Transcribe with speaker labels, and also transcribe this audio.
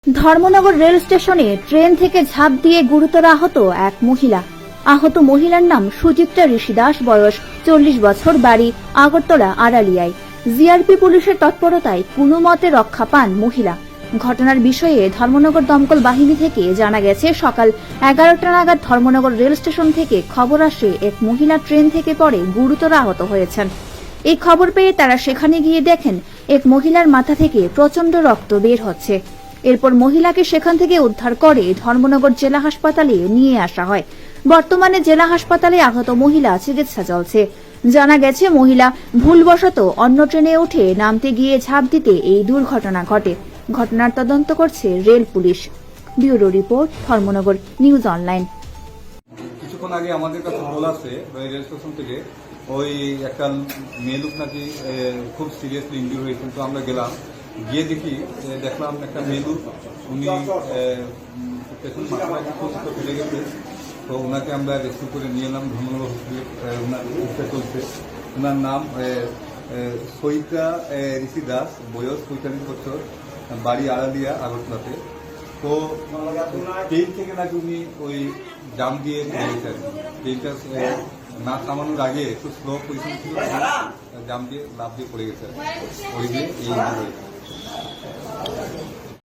Speaker 1: Dharmanagar rail স্টেশনে train থেকে ঝাঁপ দিয়ে গুরুতর আহত এক মহিলা। আহত মহিলার নাম সুচিত্রা ঋষি দাস, বয়স 40 বছর, বাড়ি আগরতলা আড়ালিয়ায়। জিআরপি পুলিশের তৎপরতায় কোনো মতে রক্ষা পান মহিলা। ঘটনার বিষয়ে ধর্মনগর দমকল বাহিনী থেকে জানা গেছে, সকাল 11টা নাগাদ ধর্মনগর রেল স্টেশন থেকে খবর আসে এক মহিলা ট্রেন থেকে পড়ে গুরুতর আহত হয়েছেন। এই খবর পেয়ে তারা সেখানে গিয়ে দেখেন এক মহিলার মাথা থেকে প্রচন্ড রক্ত বের হচ্ছে। এরপর মহিলাকে সেখান থেকে উদ্ধার করে ধর্মনগর জেলা হাসপাতালে নিয়ে আসা হয়। বর্তমানে জেলা হাসপাতালে আহত মহিলা চিকিৎসা চলছে। জানা গেছে, মহিলা ভুলবশত অন্য ট্রেনে উঠে নামতে গিয়ে ঝাঁপ দিতে এই দুর্ঘটনা ঘটে। ঘটনার তদন্ত করছে rail police. Bureau report, Dharmanagar news online.
Speaker 2: কিছুক্ষণ আগে আমাদের কাছে বলা আছে রেল স্টেশন থেকে ওই একটা মেয়ে লোক নাকি খুব সিরিয়াসলি ইনজুর হয়েছে। কিন্তু আমরা গেলাম, গিয়ে দেখলাম একটা মেয়ে লোক, উনি পেছন মাথায় ফেলে গেছে। তো ওনাকে আমরা রেস্কিউ করে নিয়ে এলাম ধর্মনগর হসপিটালে। ওনার চিকিৎসা চলছে। ওনার নাম সৈতা ঋষি দাস, বয়স 45 বছর, বাড়ি আড়ালিয়া আগরতলাতে। তো ট্রেন থেকে নাকি উনি ওই জাম দিয়ে পড়ে গেছেন। ট্রেনটা না থামানোর আগে একটু স্লো পজিশন ছিল, জাম দিয়ে লাফ দিয়ে পড়ে গেছে। ওই দিয়ে এই